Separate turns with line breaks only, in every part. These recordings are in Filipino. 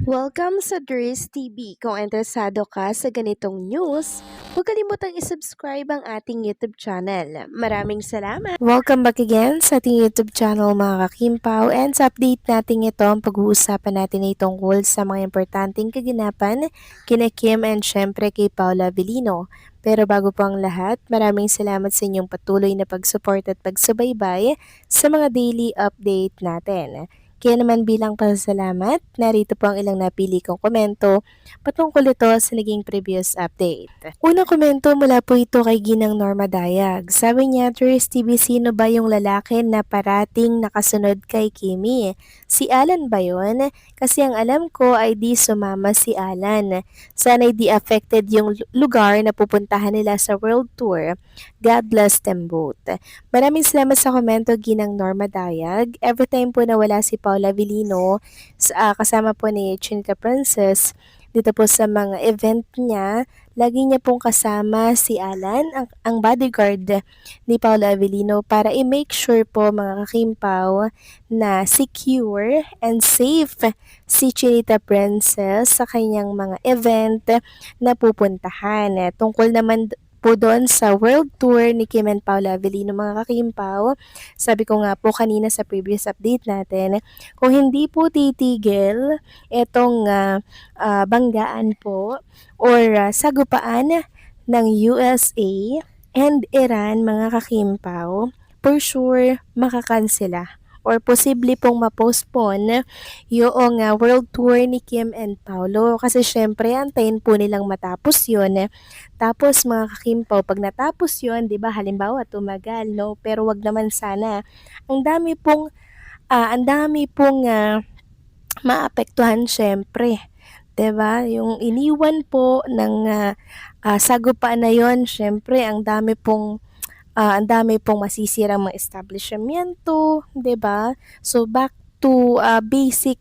Welcome sa Dries TV. Kung interesado ka sa ganitong news, huwag kalimutang isubscribe ang ating YouTube channel. Maraming salamat! Welcome back again sa ating YouTube channel mga kakimpaw, and sa update natin ito, ang pag-uusapan natin ay tungkol sa mga importanteng kaganapan kina Kim and syempre kay Paula Avellino. Pero bago po ang lahat, maraming salamat sa inyong patuloy na pag-support at pagsubaybay sa mga daily update natin. Kaya naman bilang pasasalamat, narito po ang ilang napili kong komento patungkol ito sa naging previous update. Unang komento mula po ito kay Ginang Norma Dayag. Sabi niya, Tourist TV, sino ba yung lalaki na parating nakasunod kay Kimi? Si Alan ba yun? Kasi ang alam ko ay di sumama si Alan. Sana'y di affected yung lugar na pupuntahan nila sa World Tour. God bless them both. Maraming salamat sa komento, Ginang Norma Dayag. Every time po nawala si Paula Avellino, kasama po ni Chinita Princess, dito po sa mga event niya, lagi niya pong kasama si Alan, ang bodyguard ni Paula Avellino, para i-make sure po mga kakimpaw na secure and safe si Chinita Princess sa kanyang mga event na pupuntahan. Tungkol naman po doon sa World Tour ni Kim and Paula Avellino mga kakimpaw, sabi ko nga po kanina sa previous update natin, kung hindi po titigil itong banggaan po or sagupaan ng USA and Iran mga kakimpaw, for sure makakansela or posible pong ma-postpone yung world tour ni Kim and Paulo, kasi syempre antayin po nilang matapos yun. Tapos mga kakimpaw, pag natapos yun, di ba, halimbawa tumagal, no? Pero wag naman sana. Ang dami pong maapektuhan syempre. 'Di ba? Yung iniwan po ng sagupaan na yon, syempre ang dami pong masisirang mga establishmento, 'di ba? So back to basic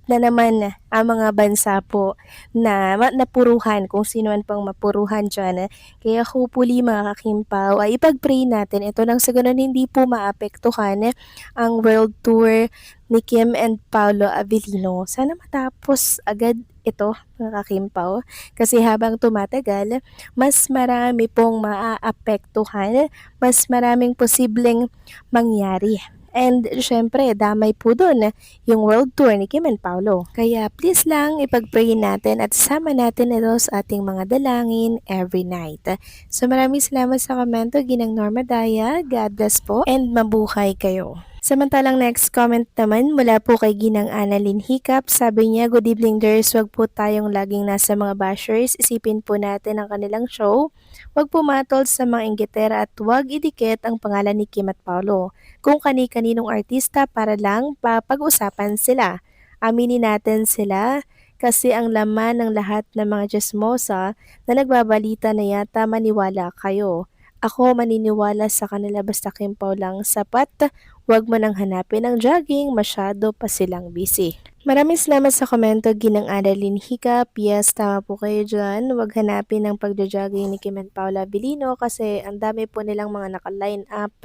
na naman ang mga bansa po na napuruhan, kung sino man pang mapuruhan dyan. Kaya hopefully mga kakimpaw ay ipag-pray natin ito nang sa ganun hindi po maapektuhan ang world tour ni Kim and Paolo Avellino. Sana matapos agad ito mga kakimpaw, kasi habang tumatagal, mas marami pong maaapektuhan, mas maraming posibleng mangyari. And syempre, damay po dun yung world tour ni Kim and Paulo. Kaya please lang ipag-pray natin at sama natin ito sa ating mga dalangin every night. So maraming salamat sa komento, Ginang Norma Daya. God bless po and mabuhay kayo. Samantalang next comment naman mula po kay Ginang Annalyn Hiccup. Sabi niya, good evening Ders, wag po tayong laging nasa mga bashers. Isipin po natin ang kanilang show. Wag pumatol sa mga inggitera at wag idikit ang pangalan ni Kim at Paulo kung kani-kaninong artista para lang pag-usapan sila. Aminin natin sila kasi ang laman ng lahat ng mga chismosa na nagbabalita na yata maniwala kayo. Ako maniniwala sa kanila basta Kimpaw lang sapat. Huwag mo nang hanapin ang jogging, masyado pa silang busy. Maraming salamat sa komento, Ginang Annalyn Hiccup. Yes, tama po kayo dyan. Huwag hanapin ang pagja-jogging ni Kim and Paula Avellino kasi ang dami po nilang mga naka-line up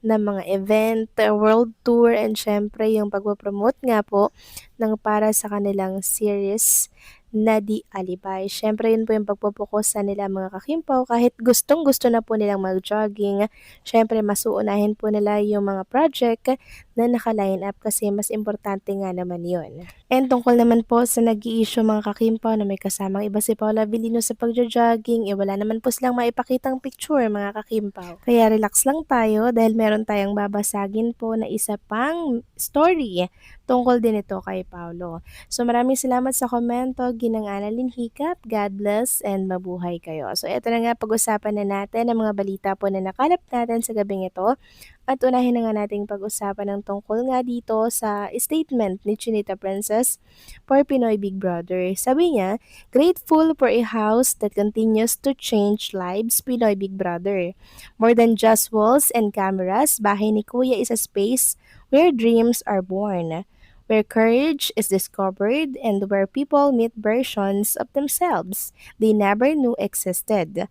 na mga event, world tour, and syempre yung pagpapromote nga po ng para sa kanilang series na Di Alibay. Syempre yun po yung pagpupokus sa nila mga kakimpaw, kahit gustong gusto na po nilang mag-jogging. Syempre masuunahin po nila yung mga project na naka-line up kasi mas importante nga naman yun. And tungkol naman po sa nag-i-issue mga kakimpaw na may kasamang iba si Paula Avellino sa pagja-jogging, wala naman po silang maipakitang picture mga kakimpaw. Kaya relax lang tayo dahil meron tayong babasagin po na isa pang story tungkol din ito kay Paulo. So maraming salamat sa komento, Ginang Annalyn Hiccup. God bless and mabuhay kayo. So ito na nga, pag-usapan na natin ang mga balita po na nakalap natin sa gabing ito. At unahin na nga nating pag-usapan ng tungkol nga dito sa statement ni Chinita Princess for Pinoy Big Brother. Sabi niya, grateful for a house that continues to change lives, Pinoy Big Brother. More than just walls and cameras, bahay ni Kuya is a space where dreams are born, where courage is discovered, and where people meet versions of themselves they never knew existed.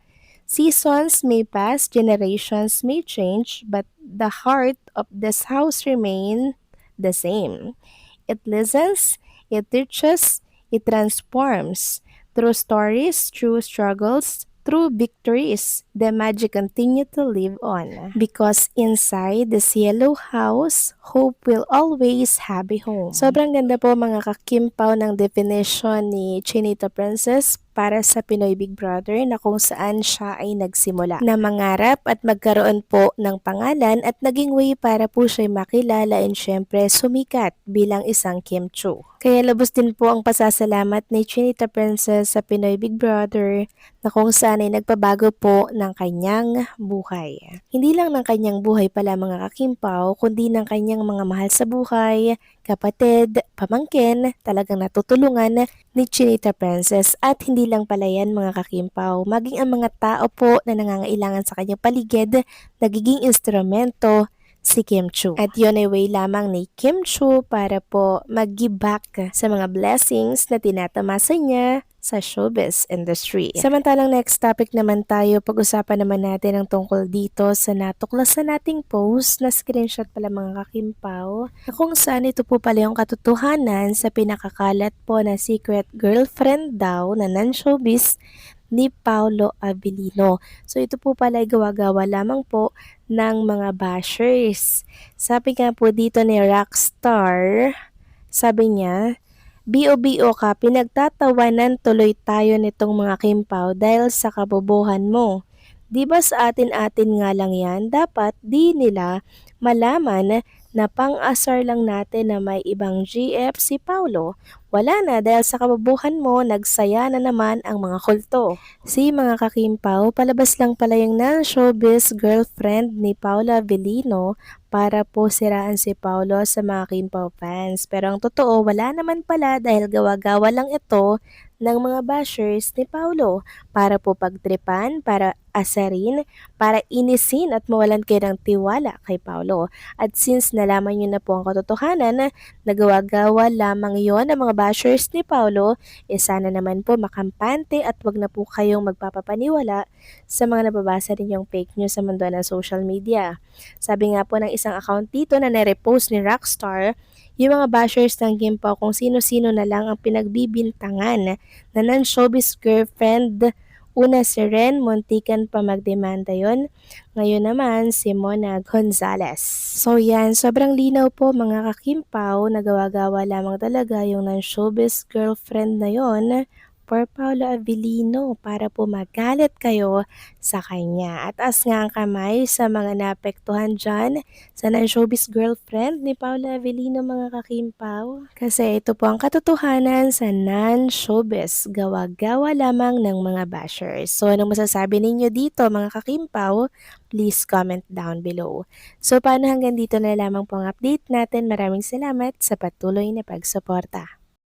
Seasons may pass, generations may change, but the heart of this house remains the same. It listens, it teaches, It transforms through stories, through struggles, through victories. The magic continue to live on. Because inside this yellow house, hope will always have a home. Sobrang ganda po mga kakimpaw ng definition ni Chinita Princess para sa Pinoy Big Brother na kung saan siya ay nagsimula na mangarap at magkaroon po ng pangalan at naging way para po siya makilala and syempre sumikat bilang isang Kim Chiu. Kaya labos din po ang pasasalamat ni Chinita Princess sa Pinoy Big Brother na kung saan ay nagpabago po ng kanyang buhay. Hindi lang ng kanyang buhay pala mga kakimpaw, kundi ng kanyang mga mahal sa buhay, kapatid, pamangkin, talagang natutulungan ni Chinita Princess. At hindi lang pala yan mga kakimpaw, maging ang mga tao po na nangangailangan sa kanyang paligid, nagiging instrumento si Kim Chiu. At yun ay way lamang ni Kim Chiu para po mag-give back sa mga blessings na tinatamasa niya sa showbiz industry. Samantalang next topic naman tayo, pag-usapan naman natin ang tungkol dito sa natuklasan nating post na screenshot pala mga kakimpaw na kung saan ito po pala yung katotohanan sa pinakakalat po na secret girlfriend daw na non-showbiz ni Paolo Abilino. So ito po pala ay gawa-gawa lamang po ng mga bashers. Sabi nga po dito ni Rockstar, sabi niya, "BO-BO ka, pinagtatawanan tuloy tayo nitong mga kimpaw dahil sa kabobohan mo. Di ba sa atin-atin nga lang yan, dapat di nila malaman na pang-asar lang natin na may ibang GF si Paulo. Wala na dahil sa kabobohan mo, nagsaya na naman ang mga kulto." Si mga kakimpaw, palabas lang pala yung non-showbiz girlfriend ni Paula Avellino para po siraan si Paulo sa mga Kimpaw fans. Pero ang totoo, wala naman pala dahil gawa-gawa lang ito ng mga bashers ni Paulo para po pagtripan, para asarin, para inisin at mawalan kayo ng tiwala kay Paulo. At since nalaman nyo na po ang katotohanan, nagawa-gawa lamang yon ng mga bashers ni Paulo, sana naman po makampante at wag na po kayong magpapapaniwala sa mga nababasa ninyong fake news sa mundo ng social media. Sabi nga po ng isang account dito na nare-post ni Rockstar, yung mga bashers ng Kimpaw kung sino-sino na lang ang pinagbibintangan na non-showbiz girlfriend. Una si Ren, muntikan pa magdemanda yon. Ngayon naman si Mona Gonzalez. So yan, sobrang linaw po mga kakimpaw, nagawa-gawa lamang talaga yung non-showbiz girlfriend na yon for Paolo Avellino para po magalit kayo sa kanya. At as nga ang kamay sa mga naapektuhan dyan sa non-showbiz girlfriend ni Paolo Avellino mga kakimpaw. Kasi ito po ang katotohanan sa non-showbiz, gawa-gawa lamang ng mga bashers. So anong masasabi ninyo dito mga kakimpaw? Please comment down below. So paano hanggang dito na lamang po ang update natin. Maraming salamat sa patuloy na pagsuporta.